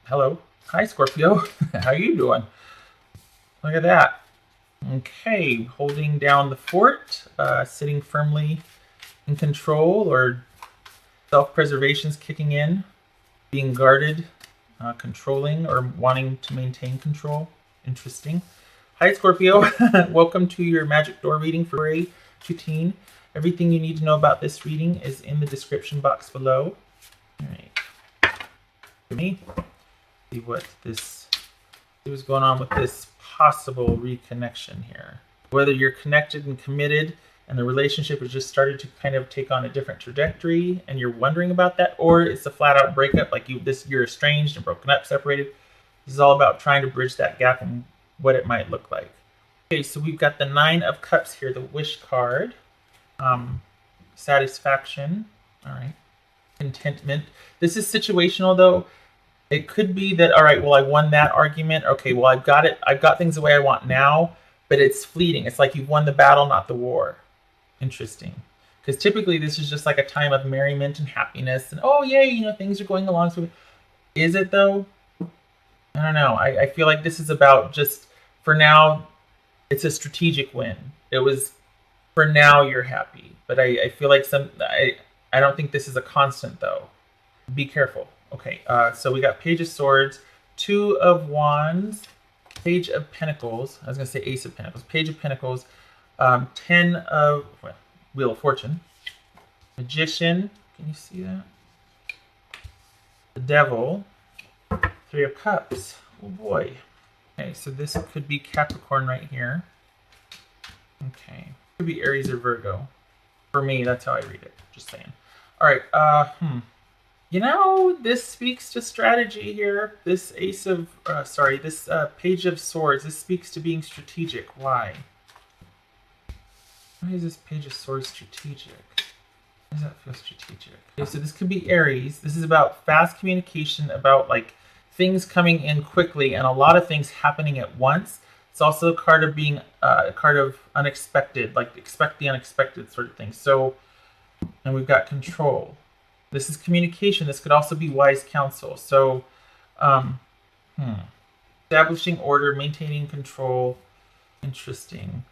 Hello. Hi, Scorpio. How you doing? Look at that. Okay, holding down the fort, sitting firmly in control, or self-preservation's kicking in, being guarded, controlling, or wanting to maintain control. Interesting. Hi, Scorpio. Welcome to your magic door reading for February 15. Everything you need to know about this reading is in the description box below. All right. For me, see what's going on with this possible reconnection here. Whether you're connected and committed and the relationship has just started to kind of take on a different trajectory and you're wondering about that, or it's a flat out breakup, like you're estranged and broken up, separated. This is all about trying to bridge that gap and what it might look like. Okay, so we've got the Nine of Cups here, the Wish card. Satisfaction. All right. Contentment. This is situational though. It could be that, all right, well, I won that argument. Okay, well, I've got it. I've got things the way I want now, but it's fleeting. It's like you've won the battle, not the war. Interesting. Because typically this is just like a time of merriment and happiness and, oh, yay, things are going along. So is it though? I don't know. I feel like this is about just, for now, it's a strategic win. It was, for now, you're happy. But I feel like I don't think this is a constant though. Be careful. Okay, so we got Page of Swords, Two of Wands, Page of Pentacles. I was going to say Ace of Pentacles. Page of Pentacles, Wheel of Fortune, Magician. Can you see that? The Devil, Three of Cups. Oh boy. Okay, so this could be Capricorn right here. Okay, could be Aries or Virgo. For me, that's how I read it. Just saying. All right. This speaks to strategy here. This Page of Swords, this speaks to being strategic. Why? Why is this Page of Swords strategic? Why does that feel strategic? Okay, so this could be Aries. This is about fast communication, about like things coming in quickly and a lot of things happening at once. It's also a card of being a card of unexpected, like expect the unexpected sort of thing. So, and we've got control. This is communication. This could also be wise counsel. So, establishing order, maintaining control. Interesting.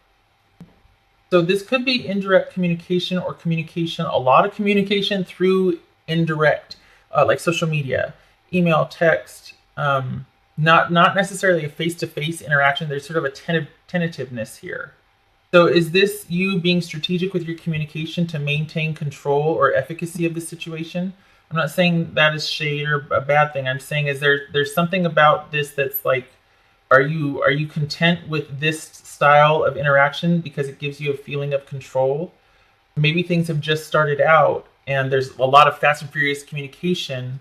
So this could be indirect communication or communication, a lot of communication through indirect, like social media, email, text, not necessarily a face-to-face interaction. There's sort of a tentativeness here. So is this you being strategic with your communication to maintain control or efficacy of the situation? I'm not saying that is shade or a bad thing. I'm saying there's something about this that's like, are you content with this style of interaction because it gives you a feeling of control? Maybe things have just started out and there's a lot of fast and furious communication,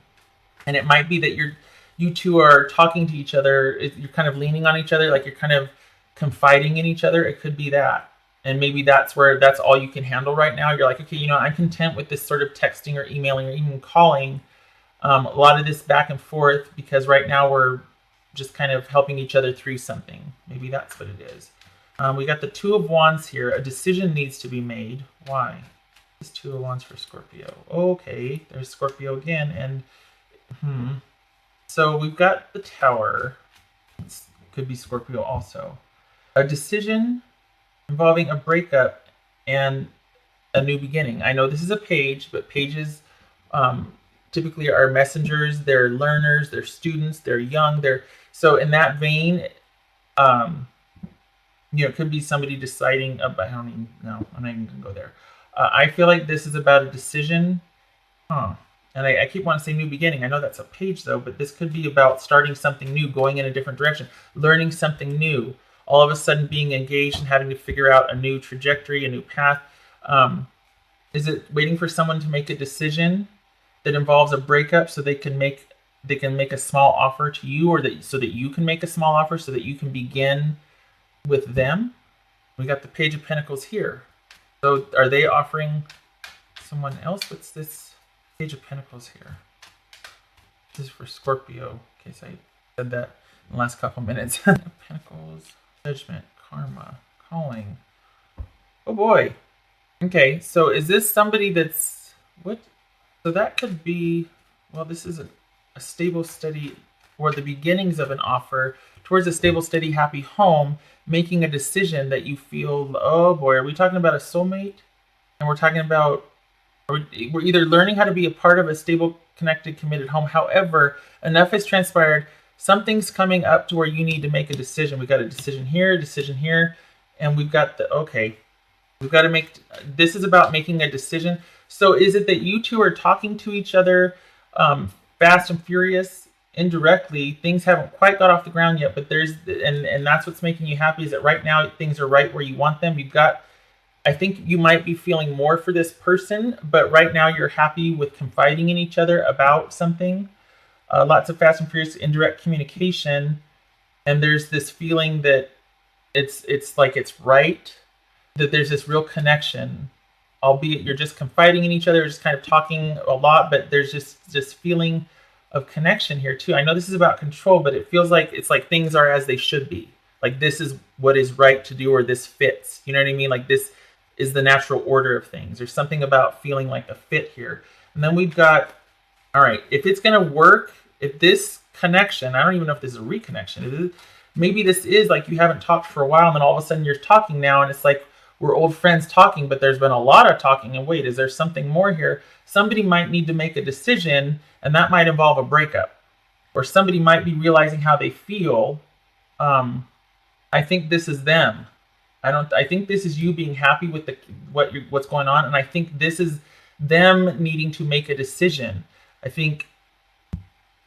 and it might be that you two are talking to each other. You're kind of leaning on each other, like you're kind of confiding in each other. It could be that, and maybe that's all you can handle right now. You're like, okay, I'm content with this sort of texting or emailing or even calling, a lot of this back and forth, because right now we're just kind of helping each other through something. Maybe that's what it is. We got the Two of Wands here. A decision needs to be made. Why? This Two of Wands for Scorpio. Okay, there's Scorpio again, and so we've got the Tower. It could be Scorpio also. A decision involving a breakup and a new beginning. I know this is a page, but pages typically are messengers. They're learners. They're students. They're young. So in that vein, it could be somebody deciding. I'm not even gonna go there. I feel like this is about a decision. And I keep wanting to say new beginning. I know that's a page though, but this could be about starting something new, going in a different direction, learning something new. All of a sudden being engaged and having to figure out a new trajectory, a new path. Is it waiting for someone to make a decision that involves a breakup so they can make a small offer to you, or so that you can make a small offer so that you can begin with them? We got the Page of Pentacles here. So are they offering someone else? What's this Page of Pentacles here? This is for Scorpio, in case I said that in the last couple minutes. Pentacles. Judgment, karma, calling. Oh boy. Okay, so is this somebody that's what? So that could be. Well, this is a stable, steady toward the beginnings of an offer, towards a stable, steady, happy home, making a decision that you feel, oh boy, are we talking about a soulmate? And we're talking about, we're either learning how to be a part of a stable, connected, committed home. However, enough has transpired. Something's coming up to where you need to make a decision. We've got a decision here, and we've got okay, we've got to make, this is about making a decision. So is it that you two are talking to each other fast and furious, indirectly? Things haven't quite got off the ground yet, but there's, and that's what's making you happy, is that right now things are right where you want them. You've got, I think you might be feeling more for this person, but right now you're happy with confiding in each other about something. Lots of fast and furious indirect communication, and there's this feeling that it's like it's right, that there's this real connection, albeit you're just confiding in each other, just kind of talking a lot, but there's just this feeling of connection here too. I know this is about control, but it feels like it's like things are as they should be. Like this is what is right to do, or this fits. You know what I mean? Like this is the natural order of things. There's something about feeling like a fit here. And then we've got, all right, if it's going to work, if this connection, I don't even know if this is a reconnection. Maybe this is like you haven't talked for a while, and then all of a sudden you're talking now, and it's like we're old friends talking, but there's been a lot of talking. And wait, is there something more here? Somebody might need to make a decision, and that might involve a breakup. Or somebody might be realizing how they feel. I think this is them. I think this is you being happy with what's going on, and I think this is them needing to make a decision. I think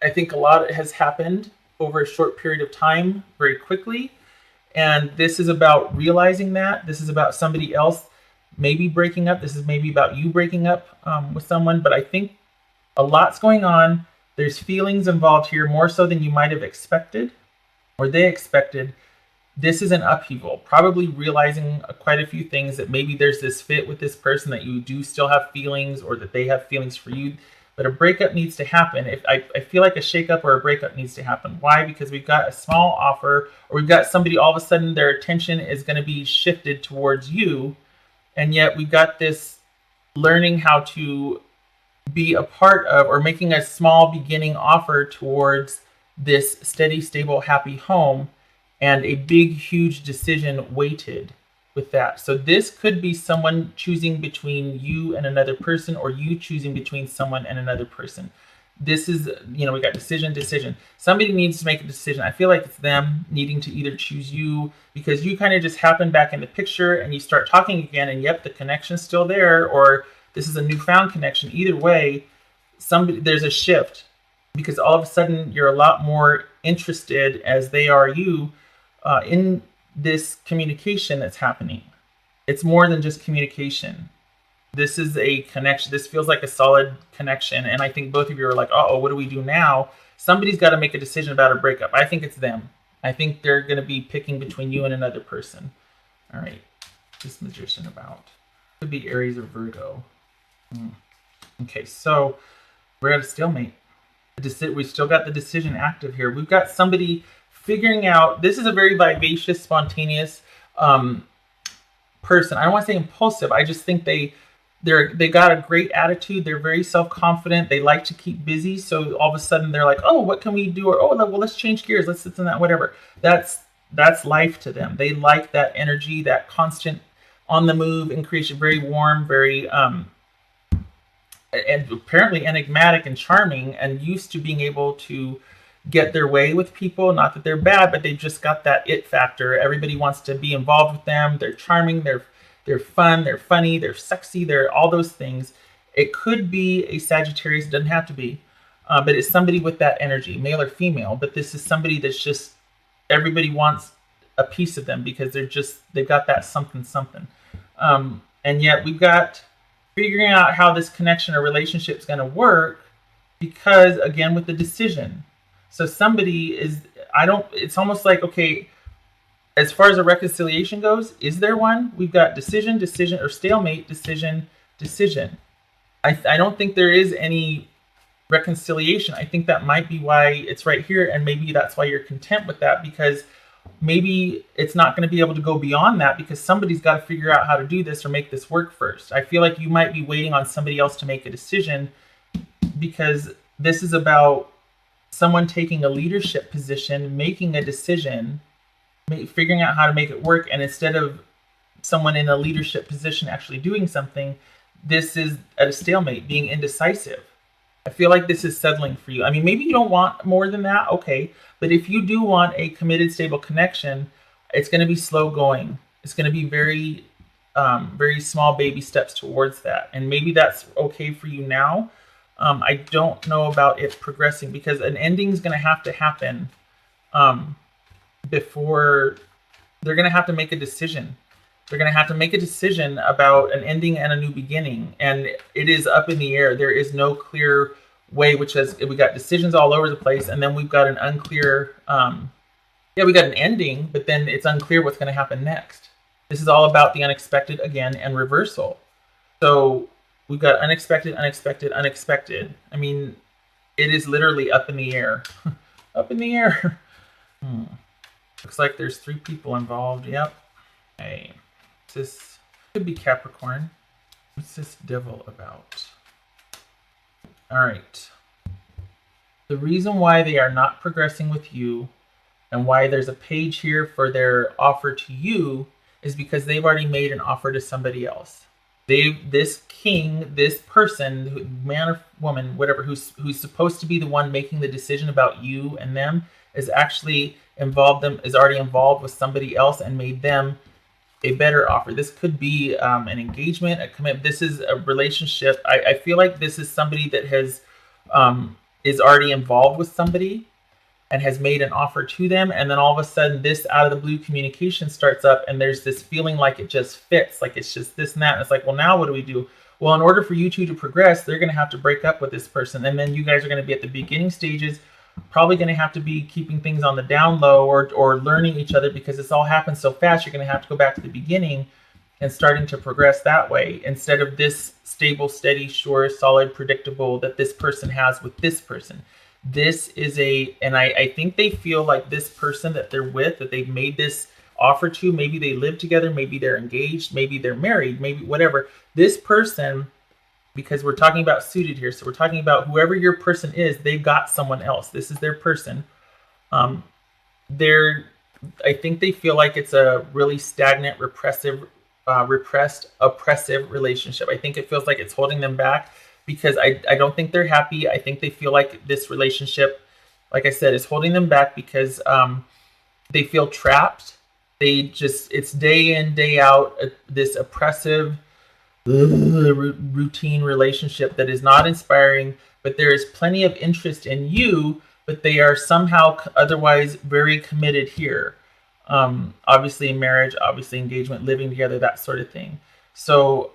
a lot has happened over a short period of time, very quickly, and this is about realizing that. This is about somebody else maybe breaking up. This is maybe about you breaking up with someone, but I think a lot's going on. There's feelings involved here, more so than you might have expected, or they expected. This is an upheaval, probably realizing quite a few things, that maybe there's this fit with this person, that you do still have feelings, or that they have feelings for you. But a breakup needs to happen. I feel like a shakeup or a breakup needs to happen. Why? Because we've got a small offer, or we've got somebody, all of a sudden their attention is going to be shifted towards you. And yet we've got this learning how to be a part of, or making a small beginning offer towards this steady, stable, happy home, and a big, huge decision weighted with that. So this could be someone choosing between you and another person, or you choosing between someone and another person. This is, we got decision. Somebody needs to make a decision. I feel like it's them needing to either choose you, because you kind of just happen back in the picture and you start talking again, and yep, the connection's still there, or this is a newfound connection. Either way, there's a shift, because all of a sudden you're a lot more interested, as they are you, in this communication that's happening. It's more than just communication. This is a connection. This feels like a solid connection. And I think both of you are like, oh, what do we do now? Somebody's got to make a decision about a breakup. I think it's them. I think they're going to be picking between you and another person. All right. This Magician about. Could be Aries or Virgo. Okay, so we're at a stalemate. We've still got the decision active here. We've got somebody figuring out, this is a very vivacious, spontaneous person. I don't want to say impulsive. I just think they got a great attitude. They're very self-confident. They like to keep busy. So all of a sudden they're like, oh, what can we do? Or, oh, well, let's change gears. Let's sit in that, whatever. That's life to them. They like that energy, that constant on the move and creation. Very warm, very, and apparently enigmatic and charming, and used to being able to get their way with people. Not that they're bad, but they've just got that it factor. Everybody wants to be involved with them. They're charming, they're fun, they're funny, they're sexy, they're all those things. It could be a Sagittarius, it doesn't have to be, but it's somebody with that energy, male or female. But this is somebody that's just, everybody wants a piece of them, because they've got that something. And yet we've got figuring out how this connection or relationship is going to work, because again, with the decision. So somebody is, it's almost like, okay, as far as a reconciliation goes, is there one? We've got decision, or stalemate, decision. I don't think there is any reconciliation. I think that might be why it's right here, and maybe that's why you're content with that, because maybe it's not going to be able to go beyond that, because somebody's got to figure out how to do this or make this work first. I feel like you might be waiting on somebody else to make a decision, because this is about someone taking a leadership position, making a decision, figuring out how to make it work, and instead of someone in a leadership position actually doing something, this is at a stalemate, being indecisive. I feel like this is settling for you. I mean, maybe you don't want more than that, okay. But if you do want a committed, stable connection, it's going to be slow going. It's going to be very, very small baby steps towards that. And maybe that's okay for you now. I don't know about it progressing, because an ending is going to happen before they're going to have to make a decision. They're going to have to make a decision about an ending and a new beginning. And it is up in the air. There is no clear way, which is, we got decisions all over the place. And then we've got an unclear, we got an ending, but then it's unclear what's going to happen next. This is all about the unexpected again and reversal. So we've got unexpected, unexpected, unexpected. I mean, it is literally up in the air. Up in the air. Looks like there's 3 people involved. Yep. Hey. This could be Capricorn. What's this devil about? All right. The reason why they are not progressing with you and why there's a page here for their offer to you is because they've already made an offer to somebody else. This king, this person, man or woman, whatever, who's supposed to be the one making the decision about you and them, is actually already involved with somebody else and made them a better offer. This could be an engagement, a commitment. This is a relationship. I feel like this is somebody that has is already involved with somebody and has made an offer to them, and then all of a sudden this out of the blue communication starts up, and there's this feeling like it just fits, like it's just this and that, and it's like, well, now what do we do? Well, in order for you two to progress, they're going to have to break up with this person, and then you guys are going to be at the beginning stages, probably going to have to be keeping things on the down low, or learning each other, because this all happens so fast. You're going to have to go back to the beginning and starting to progress that way, instead of this stable, steady, sure, solid, predictable that this person has with this person. This is and I think they feel like this person that they're with, that they've made this offer to, maybe they live together, maybe they're engaged, maybe they're married, maybe whatever. This person, because we're talking about suited here, so we're talking about whoever your person is, they've got someone else. This is their person. I think they feel like it's a really stagnant, repressed, oppressive relationship. I think it feels like it's holding them back, because I don't think they're happy. I think they feel like this relationship, like I said, is holding them back because they feel trapped. It's day in, day out, this oppressive, routine relationship that is not inspiring, but there is plenty of interest in you, but they are somehow otherwise very committed here. Obviously marriage, obviously engagement, living together, that sort of thing. So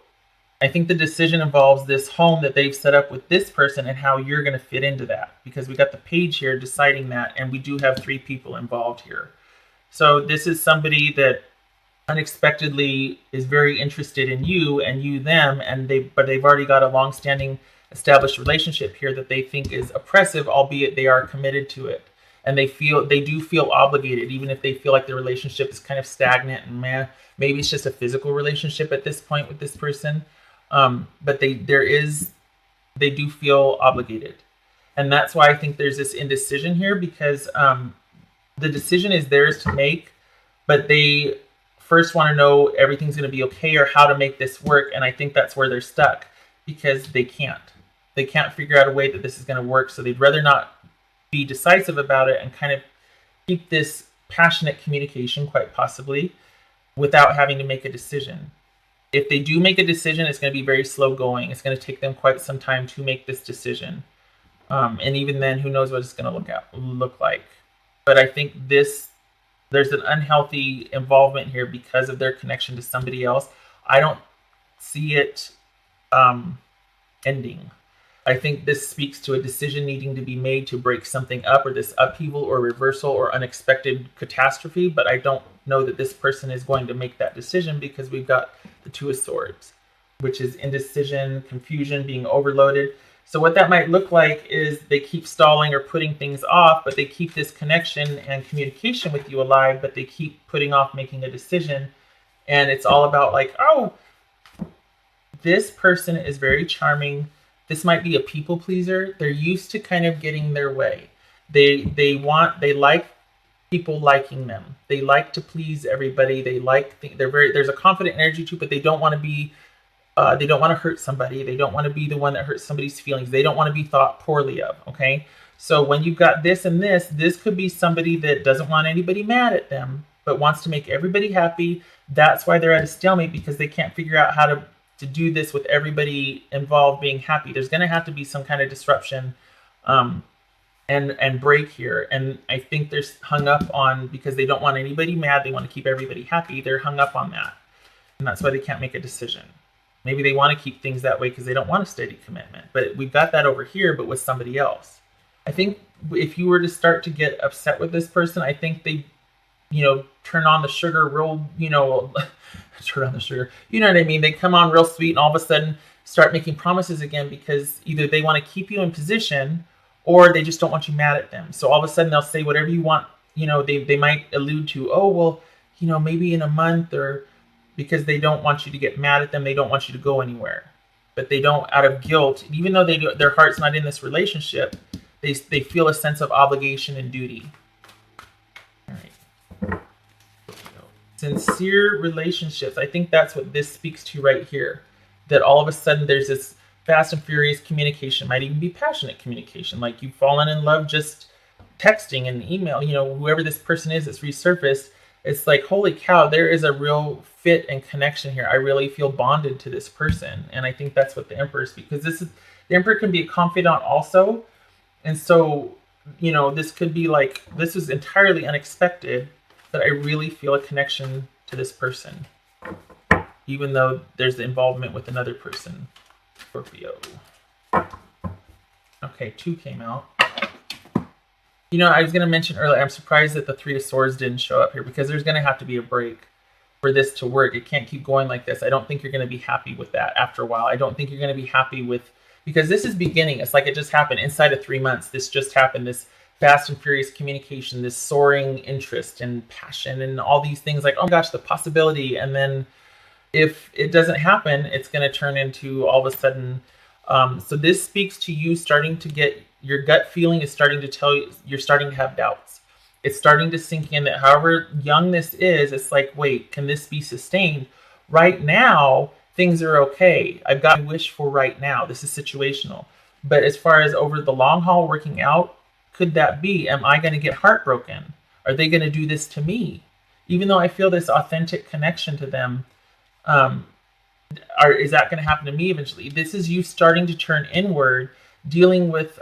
I think the decision involves this home that they've set up with this person and how you're going to fit into that, because we got the page here deciding that, and we do have 3 people involved here. So this is somebody that unexpectedly is very interested in you and you them, but they've already got a long-standing established relationship here that they think is oppressive, albeit they are committed to it. And they do feel obligated, even if they feel like the relationship is kind of stagnant and maybe it's just a physical relationship at this point with this person. But they do feel obligated. And that's why I think there's this indecision here, because the decision is theirs to make, but they first want to know everything's going to be okay or how to make this work. And I think that's where they're stuck, because they can't figure out a way that this is going to work. So they'd rather not be decisive about it and kind of keep this passionate communication, quite possibly, without having to make a decision. If they do make a decision, it's going to be very slow going. It's going to take them quite some time to make this decision. And even then, who knows what it's going to look like. But I think there's an unhealthy involvement here because of their connection to somebody else. I don't see it ending. I think this speaks to a decision needing to be made to break something up, or this upheaval or reversal or unexpected catastrophe. But I don't know that this person is going to make that decision, because we've got the 2 of Swords, which is indecision, confusion, being overloaded. So what that might look like is they keep stalling or putting things off, but they keep this connection and communication with you alive, but they keep putting off making a decision. And it's all about like, oh, this person is very charming. This might be a people pleaser. They're used to kind of getting their way. They like people liking them. They like to please everybody. There's a confident energy to it, but they don't want to be they don't want to hurt somebody. They don't want to be the one that hurts somebody's feelings. They don't want to be thought poorly of. Okay. So when you've got this and this could be somebody that doesn't want anybody mad at them, but wants to make everybody happy. That's why they're at a stalemate, because they can't figure out how to do this with everybody involved being happy. There's going to have to be some kind of disruption and break here. And I think they're hung up on, because they don't want anybody mad. They want to keep everybody happy. They're hung up on that. And that's why they can't make a decision. Maybe they want to keep things that way because they don't want a steady commitment. But we've got that over here, but with somebody else. I think if you were to start to get upset with this person, I think they, turn on the sugar real, turn on the sugar. You know what I mean? They come on real sweet and all of a sudden start making promises again, because either they want to keep you in position or they just don't want you mad at them. So all of a sudden they'll say whatever you want. They might allude to, oh, well, maybe in a month, or because they don't want you to get mad at them. They don't want you to go anywhere, but they don't, out of guilt, even though their heart's not in this relationship, they feel a sense of obligation and duty. All right. Sincere relationships. I think that's what this speaks to right here. That all of a sudden there's this fast and furious communication, might even be passionate communication. Like you've fallen in love just texting and email, whoever this person is that's resurfaced. It's like, holy cow, there is a real fit and connection here. I really feel bonded to this person. And I think that's what the Emperor speaks, because the Emperor can be a confidant also. And so, this could be like, this is entirely unexpected, but I really feel a connection to this person, even though there's the involvement with another person. Scorpio. Okay, 2 came out. I was going to mention earlier, I'm surprised that the 3 of Swords didn't show up here, because there's going to have to be a break for this to work. It can't keep going like this. I don't think you're going to be happy with that after a while. I don't think you're going to be happy with, because this is beginning. It's like it just happened inside of 3 months. This just happened. This fast and furious communication, this soaring interest and passion and all these things, like, oh my gosh, the possibility. And then if it doesn't happen, it's going to turn into all of a sudden. So this speaks to you starting to get, your gut feeling is starting to tell you, you're starting to have doubts. It's starting to sink in that however young this is, it's like, wait, can this be sustained? Right now, things are okay. I've got a wish for right now. This is situational. But as far as over the long haul working out, could that be? Am I going to get heartbroken? Are they going to do this to me? Even though I feel this authentic connection to them, is that going to happen to me eventually? This is you starting to turn inward, dealing with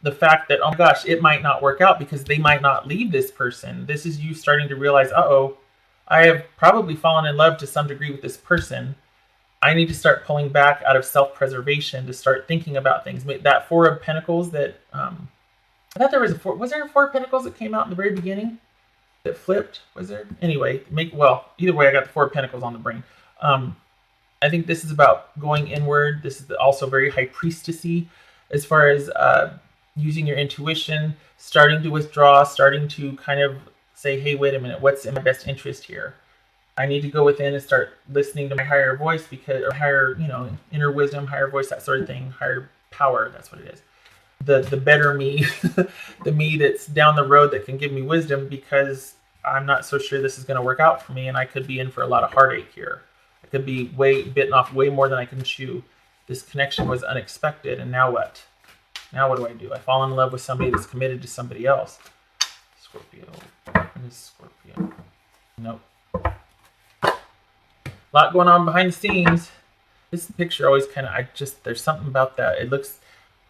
the fact that, oh my gosh, it might not work out because they might not leave this person. This is you starting to realize, uh-oh, I have probably fallen in love to some degree with this person. I need to start pulling back out of self-preservation to start thinking about things. That 4 of Pentacles that, I thought there was was there a 4 of Pentacles that came out in the very beginning that flipped? Was there? Anyway, either way, I got the 4 of Pentacles on the brain. I think this is about going inward. This is also very high priestessy as far as using your intuition, starting to withdraw, starting to kind of say, hey, wait a minute, what's in my best interest here? I need to go within and start listening to my higher voice, or higher, inner wisdom, higher voice, that sort of thing, higher power, that's what it is. The better me, the me that's down the road that can give me wisdom, because I'm not so sure this is going to work out for me, and I could be in for a lot of heartache here. I could be bitten off way more than I can chew. This connection was unexpected, and now what? Now what do? I fall in love with somebody that's committed to somebody else. Scorpio. What is Scorpio? Nope. A lot going on behind the scenes. This picture always kind of, there's something about that. It looks,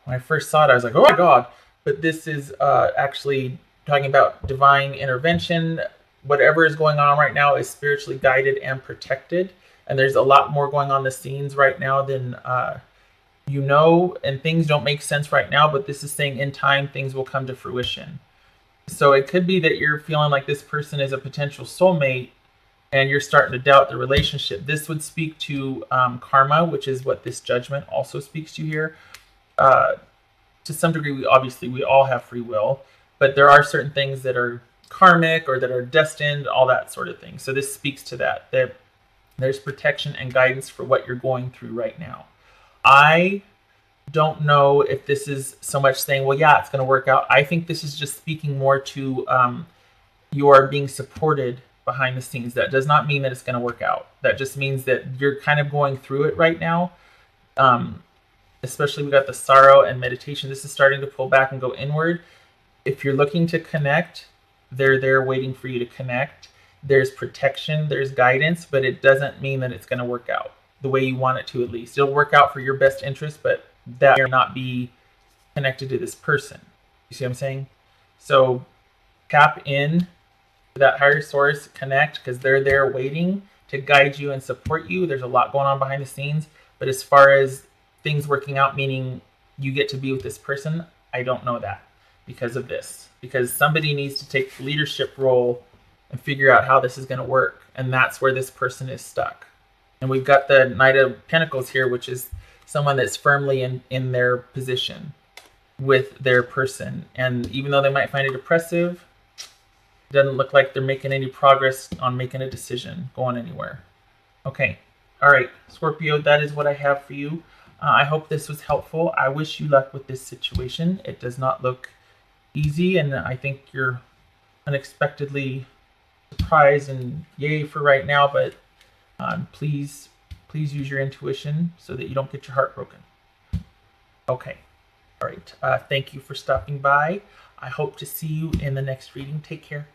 when I first saw it, I was like, oh my God. But this is actually talking about divine intervention. Whatever is going on right now is spiritually guided and protected. And there's a lot more going on the scenes right now than and things don't make sense right now, but this is saying in time things will come to fruition. So it could be that you're feeling like this person is a potential soulmate and you're starting to doubt the relationship. This would speak to karma, which is what this judgment also speaks to here. To some degree, we all have free will, but there are certain things that are karmic or that are destined, all that sort of thing. So this speaks to that there's protection and guidance for what you're going through right now. I don't know if this is so much saying, well, yeah, it's going to work out. I think this is just speaking more to you are being supported behind the scenes. That does not mean that it's going to work out. That just means that you're kind of going through it right now. Especially we got the sorrow and meditation. This is starting to pull back and go inward. If you're looking to connect, they're there waiting for you to connect. There's protection, there's guidance, but it doesn't mean that it's going to work out the way you want it to, at least. It'll work out for your best interest, but that may not be connected to this person. You see what I'm saying? So tap in to that higher source, connect, because they're there waiting to guide you and support you. There's a lot going on behind the scenes, but as far as things working out, meaning you get to be with this person, I don't know that because of this. Because somebody needs to take the leadership role and figure out how this is going to work. And that's where this person is stuck. And we've got the Knight of Pentacles here, which is someone that's firmly in their position with their person. And even though they might find it oppressive, it doesn't look like they're making any progress on making a decision, going anywhere. Okay. All right, Scorpio, that is what I have for you. I hope this was helpful. I wish you luck with this situation. It does not look easy, and I think you're unexpectedly surprised, and yay for right now, but please use your intuition so that you don't get your heart broken. Okay. All right. Thank you for stopping by. I hope to see you in the next reading. Take care.